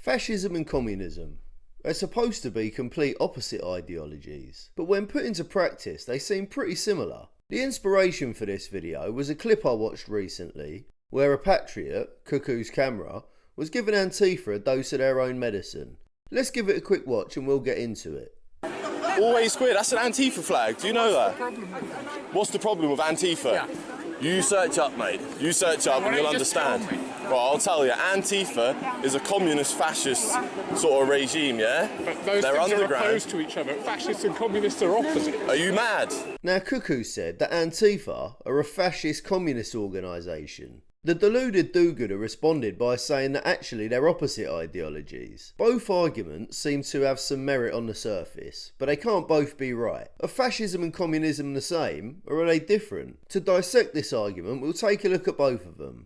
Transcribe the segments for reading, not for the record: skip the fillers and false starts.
Fascism and communism are supposed to be complete opposite ideologies, but when put into practice they seem pretty similar. The inspiration for this video was a clip I watched recently where a patriot, Cuckoo's camera, was giving Antifa a dose of their own medicine. Let's give it a quick watch and we'll get into it. Always square, that's an Antifa flag, do you know that? What's the problem with Antifa? Yeah. You search up, mate. You search up and you'll understand. Well, I'll tell you, Antifa is a communist, fascist sort of regime, yeah? But those They're things underground. are opposed to each other. Fascists and communists are opposite. Are you mad? Now Cuckoo said that Antifa are a fascist communist organisation. The deluded do-gooder responded by saying that actually they're opposite ideologies. Both arguments seem to have some merit on the surface, but they can't both be right. Are fascism and communism the same, or are they different? To dissect this argument, we'll take a look at both of them.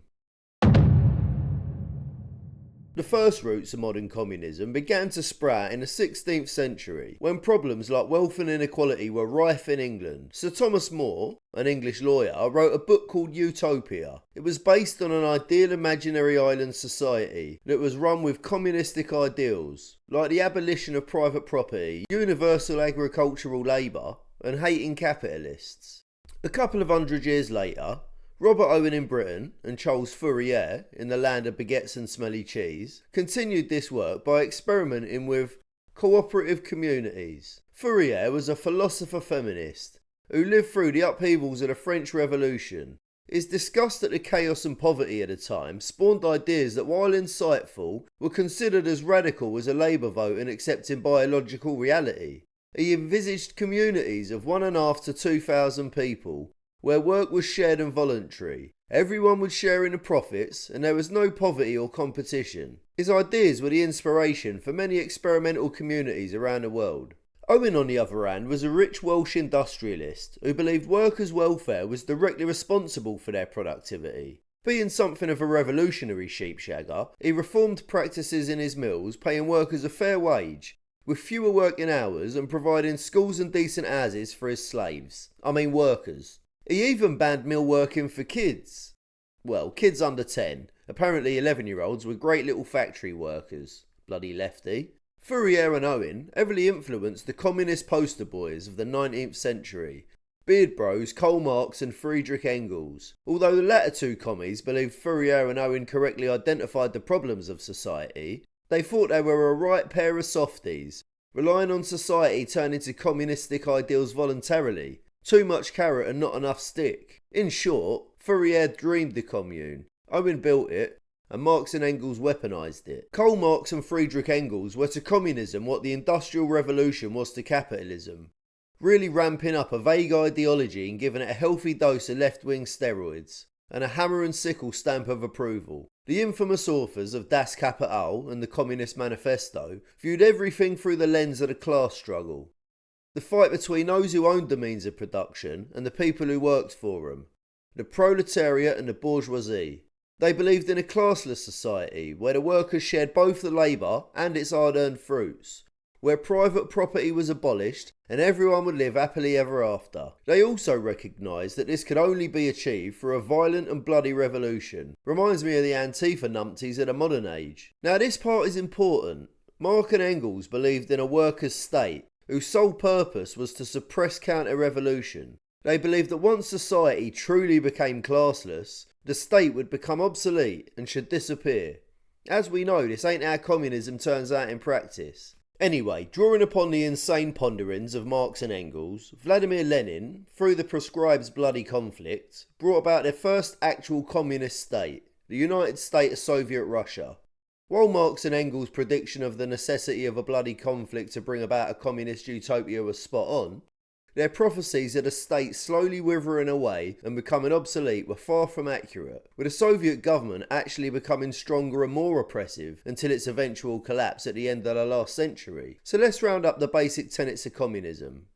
The first roots of modern communism began to sprout in the 16th century, when problems like wealth and inequality were rife in England. Sir Thomas More, an English lawyer, wrote a book called Utopia. It was based on an ideal imaginary island society that was run with communistic ideals, like the abolition of private property, universal agricultural labour, and hating capitalists. A couple of hundred years later, Robert Owen in Britain and Charles Fourier in the land of baguettes and smelly cheese continued this work by experimenting with cooperative communities. Fourier was a philosopher feminist who lived through the upheavals of the French Revolution. His disgust at the chaos and poverty at the time spawned ideas that, while insightful, were considered as radical as a Labour vote in accepting biological reality. He envisaged communities of 1,500 to 2,000 people, where work was shared and voluntary. Everyone would share in the profits and there was no poverty or competition. His ideas were the inspiration for many experimental communities around the world. Owen, on the other hand, was a rich Welsh industrialist who believed workers' welfare was directly responsible for their productivity. Being something of a revolutionary sheepshagger, he reformed practices in his mills, paying workers a fair wage, with fewer working hours and providing schools and decent houses for his slaves. Workers. He even banned mill working for kids. Well, kids under 10. Apparently 11-year-olds were great little factory workers. Bloody lefty. Fourier and Owen heavily influenced the communist poster boys of the 19th century. Beard bros Karl Marx and Friedrich Engels. Although the latter two commies believed Fourier and Owen correctly identified the problems of society, they thought they were a right pair of softies, relying on society turning to communistic ideals voluntarily. Too much carrot and not enough stick. In short, Fourier dreamed the commune, Owen built it, and Marx and Engels weaponised it. Karl Marx and Friedrich Engels were to communism what the Industrial Revolution was to capitalism, really ramping up a vague ideology and giving it a healthy dose of left-wing steroids, and a hammer and sickle stamp of approval. The infamous authors of Das Kapital and the Communist Manifesto viewed everything through the lens of the class struggle. The fight between those who owned the means of production and the people who worked for them. The proletariat and the bourgeoisie. They believed in a classless society where the workers shared both the labour and its hard-earned fruits, where private property was abolished and everyone would live happily ever after. They also recognised that this could only be achieved through a violent and bloody revolution. Reminds me of the Antifa numpties of the modern age. Now this part is important. Marx and Engels believed in a workers' state, whose sole purpose was to suppress counter-revolution. They believed that once society truly became classless, the state would become obsolete and should disappear. As we know, this ain't how communism turns out in practice. Anyway, drawing upon the insane ponderings of Marx and Engels, Vladimir Lenin, through the proscribed's bloody conflict, brought about their first actual communist state, the United States of Soviet Russia. While Marx and Engels' prediction of the necessity of a bloody conflict to bring about a communist utopia was spot on, their prophecies of the state slowly withering away and becoming obsolete were far from accurate, with the Soviet government actually becoming stronger and more oppressive until its eventual collapse at the end of the last century. So let's round up the basic tenets of communism.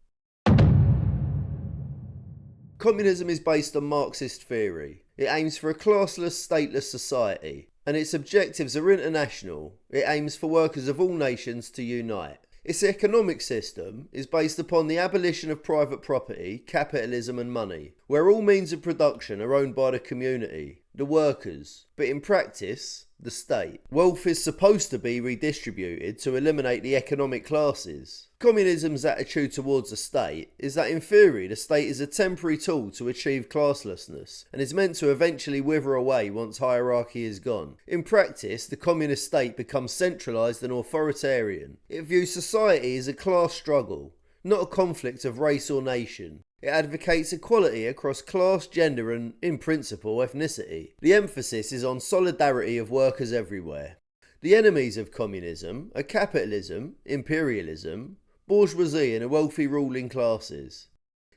Communism is based on Marxist theory. It aims for a classless, stateless society, and its objectives are international. It aims for workers of all nations to unite. Its economic system is based upon the abolition of private property, capitalism and money, where all means of production are owned by the community, the workers. But in practice, the state. Wealth is supposed to be redistributed to eliminate the economic classes. Communism's attitude towards the state is that in theory the state is a temporary tool to achieve classlessness and is meant to eventually wither away once hierarchy is gone. In practice, the communist state becomes centralised and authoritarian. It views society as a class struggle, not a conflict of race or nation. It advocates equality across class, gender and, in principle, ethnicity. The emphasis is on solidarity of workers everywhere. The enemies of communism are capitalism, imperialism, bourgeoisie and the wealthy ruling classes.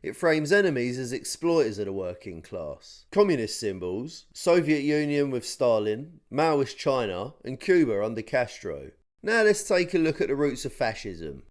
It frames enemies as exploiters of the working class. Communist symbols: Soviet Union with Stalin, Maoist China and Cuba under Castro. Now let's take a look at the roots of fascism.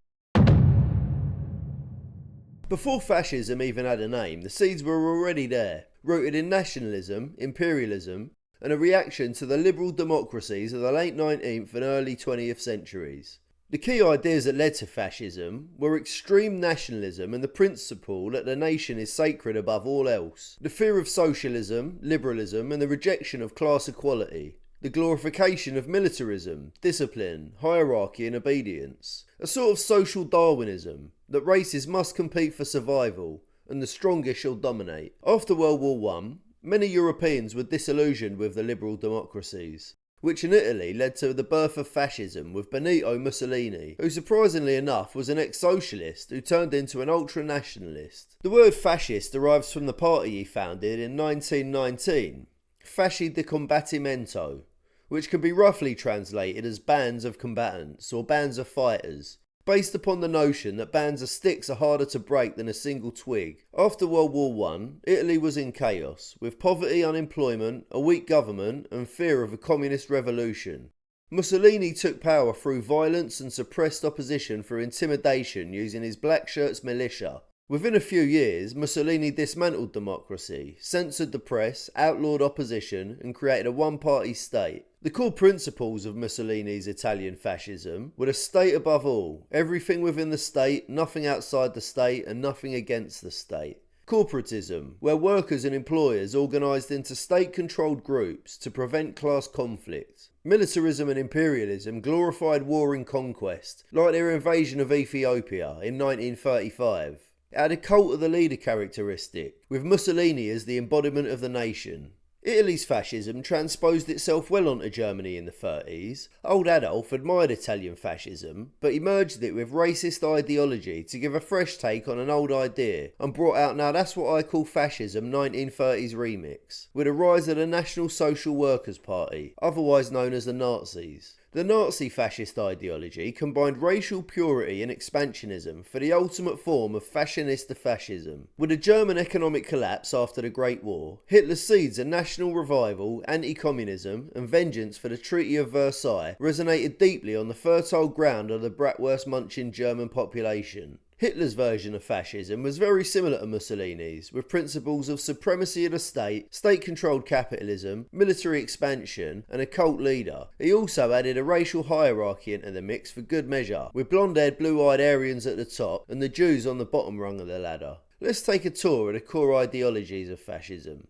Before fascism even had a name, the seeds were already there, rooted in nationalism, imperialism, and a reaction to the liberal democracies of the late 19th and early 20th centuries. The key ideas that led to fascism were extreme nationalism and the principle that the nation is sacred above all else, the fear of socialism, liberalism, and the rejection of class equality, the glorification of militarism, discipline, hierarchy and obedience, a sort of social Darwinism, that races must compete for survival and the strongest shall dominate. After World War I, many Europeans were disillusioned with the liberal democracies, which in Italy led to the birth of fascism with Benito Mussolini, who surprisingly enough was an ex-socialist who turned into an ultra-nationalist. The word fascist derives from the party he founded in 1919, Fasci di Combattimento, which can be roughly translated as bands of combatants or bands of fighters, based upon the notion that bands of sticks are harder to break than a single twig. After World War I, Italy was in chaos, with poverty, unemployment, a weak government and fear of a communist revolution. Mussolini took power through violence and suppressed opposition through intimidation using his black shirts militia. Within a few years, Mussolini dismantled democracy, censored the press, outlawed opposition and created a one-party state. The core principles of Mussolini's Italian fascism were the state above all, everything within the state, nothing outside the state and nothing against the state. Corporatism, where workers and employers organised into state-controlled groups to prevent class conflict. Militarism and imperialism glorified war and conquest, like their invasion of Ethiopia in 1935. It had a cult of the leader characteristic, with Mussolini as the embodiment of the nation. Italy's fascism transposed itself well onto Germany in the 30s. Old Adolf admired Italian fascism, but he merged it with racist ideology to give a fresh take on an old idea, and brought out Now That's What I Call Fascism 1930s remix, with a rise of the National Social Workers' Party, otherwise known as the Nazis. The Nazi fascist ideology combined racial purity and expansionism for the ultimate form of fashionista fascism. With the German economic collapse after the Great War, Hitler's seeds of national revival, anti-communism and vengeance for the Treaty of Versailles resonated deeply on the fertile ground of the bratwurst-munching German population. Hitler's version of fascism was very similar to Mussolini's, with principles of supremacy of the state, state-controlled capitalism, military expansion, and a cult leader. He also added a racial hierarchy into the mix for good measure, with blonde-haired, blue-eyed Aryans at the top and the Jews on the bottom rung of the ladder. Let's take a tour of the core ideologies of fascism.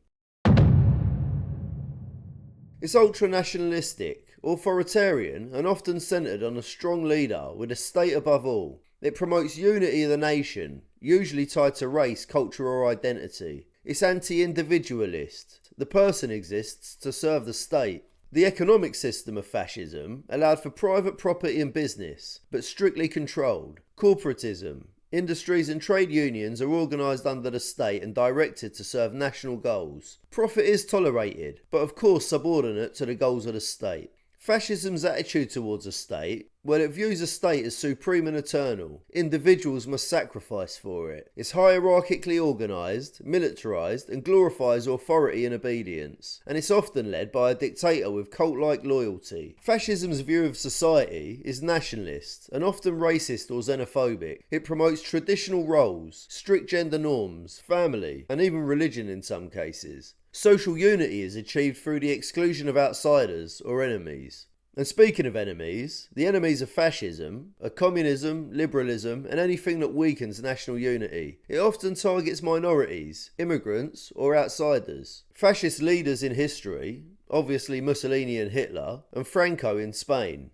It's ultra-nationalistic, authoritarian, and often centred on a strong leader with the state above all. It promotes unity of the nation, usually tied to race, culture or identity. It's anti-individualist. The person exists to serve the state. The economic system of fascism allowed for private property and business, but strictly controlled. Corporatism. Industries and trade unions are organised under the state and directed to serve national goals. Profit is tolerated, but of course subordinate to the goals of the state. Fascism's attitude towards the state, well, it views the state as supreme and eternal. Individuals must sacrifice for it. It's hierarchically organised, militarised and glorifies authority and obedience. And it's often led by a dictator with cult-like loyalty. Fascism's view of society is nationalist and often racist or xenophobic. It promotes traditional roles, strict gender norms, family and even religion in some cases. Social unity is achieved through the exclusion of outsiders or enemies. And speaking of enemies, the enemies of fascism are communism, liberalism and anything that weakens national unity. It often targets minorities, immigrants or outsiders. Fascist leaders in history, obviously Mussolini and Hitler, and Franco in Spain.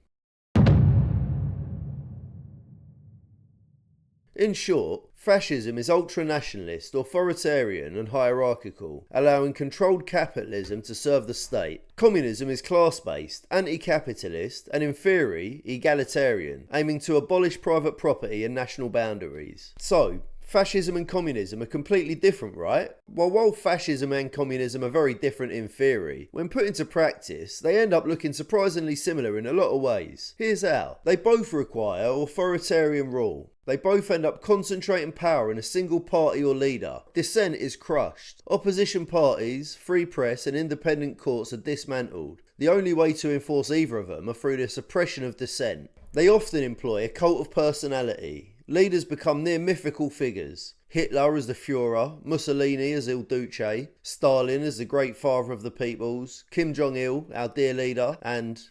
In short, fascism is ultra-nationalist, authoritarian and hierarchical, allowing controlled capitalism to serve the state. Communism is class-based, anti-capitalist and in theory, egalitarian, aiming to abolish private property and national boundaries. So, fascism and communism are completely different, right? Well, while fascism and communism are very different in theory, when put into practice, they end up looking surprisingly similar in a lot of ways. Here's how. They both require authoritarian rule. They both end up concentrating power in a single party or leader. Dissent is crushed. Opposition parties, free press and independent courts are dismantled. The only way to enforce either of them are through the suppression of dissent. They often employ a cult of personality. Leaders become near mythical figures. Hitler as the Führer, Mussolini as Il Duce, Stalin as the great father of the peoples, Kim Jong-il, our dear leader, and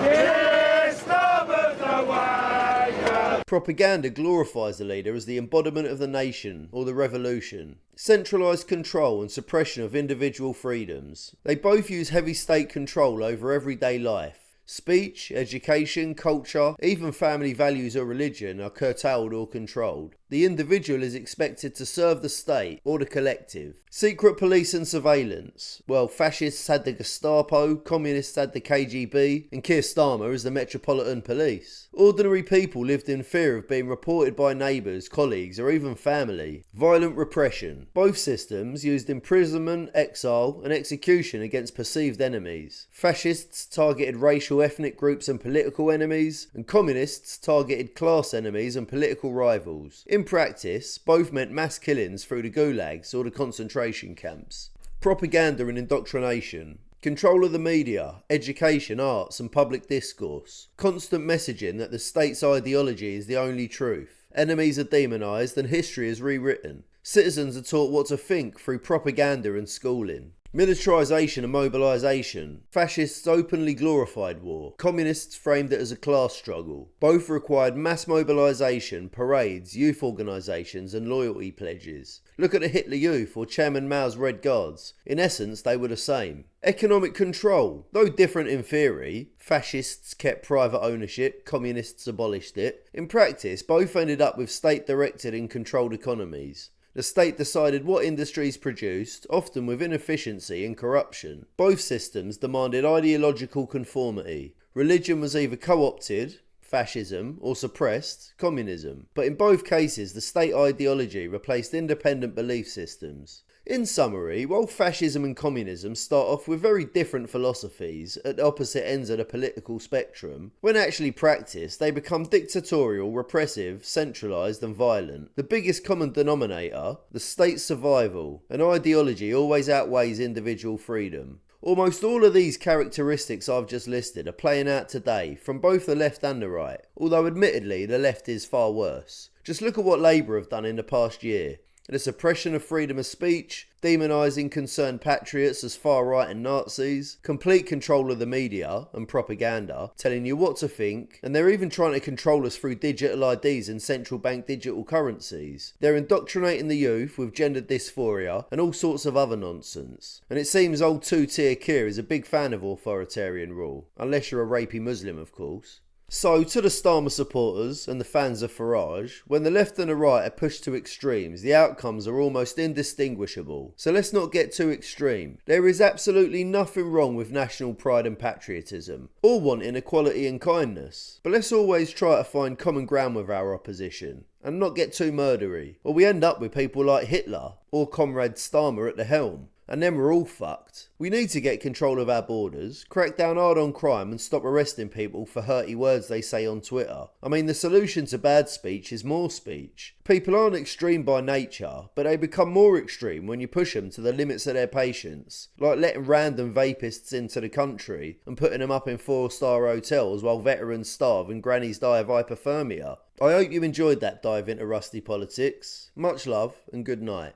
propaganda glorifies the leader as the embodiment of the nation or the revolution. Centralised control and suppression of individual freedoms. They both use heavy state control over everyday life. Speech, education, culture, even family values or religion are curtailed or controlled. The individual is expected to serve the state or the collective. Secret police and surveillance. Well, fascists had the Gestapo, communists had the KGB, and Keir Starmer is the Metropolitan Police. Ordinary people lived in fear of being reported by neighbours, colleagues, or even family. Violent repression. Both systems used imprisonment, exile, and execution against perceived enemies. Fascists targeted racial, ethnic groups and political enemies, and communists targeted class enemies and political rivals. In practice, both meant mass killings through the gulags or the concentration camps. Propaganda and indoctrination. Control of the media, education, arts and public discourse. Constant messaging that the state's ideology is the only truth. Enemies are demonised and history is rewritten. Citizens are taught what to think through propaganda and schooling. Militarisation and mobilisation. Fascists openly glorified war. Communists framed it as a class struggle. Both required mass mobilisation, parades, youth organisations and loyalty pledges. Look at the Hitler Youth or Chairman Mao's Red Guards. In essence, they were the same. Economic control. Though different in theory, fascists kept private ownership, communists abolished it. In practice, both ended up with state-directed and controlled economies. The state decided what industries produced, often with inefficiency and corruption. Both systems demanded ideological conformity. Religion was either co-opted, fascism, or suppressed, communism. But in both cases, the state ideology replaced independent belief systems. In summary, while fascism and communism start off with very different philosophies at opposite ends of the political spectrum, when actually practiced, they become dictatorial, repressive, centralised and violent. The biggest common denominator, the state's survival, an ideology always outweighs individual freedom. Almost all of these characteristics I've just listed are playing out today from both the left and the right, although admittedly the left is far worse. Just look at what Labour have done in the past year. The suppression of freedom of speech, demonising concerned patriots as far-right and Nazis, complete control of the media and propaganda, telling you what to think, and they're even trying to control us through digital IDs and central bank digital currencies. They're indoctrinating the youth with gender dysphoria and all sorts of other nonsense. And it seems old two-tier Keir is a big fan of authoritarian rule, unless you're a rapey Muslim of course. So, to the Starmer supporters and the fans of Farage, when the left and the right are pushed to extremes, the outcomes are almost indistinguishable. So let's not get too extreme. There is absolutely nothing wrong with national pride and patriotism, or wanting equality and kindness. But let's always try to find common ground with our opposition, and not get too murdery, or we end up with people like Hitler, or Comrade Starmer at the helm. And then we're all fucked. We need to get control of our borders, crack down hard on crime and stop arresting people for hurty words they say on Twitter. I mean, the solution to bad speech is more speech. People aren't extreme by nature, but they become more extreme when you push them to the limits of their patience. Like letting random vapists into the country and putting them up in 4-star hotels while veterans starve and grannies die of hypothermia. I hope you enjoyed that dive into rusty politics. Much love and good night.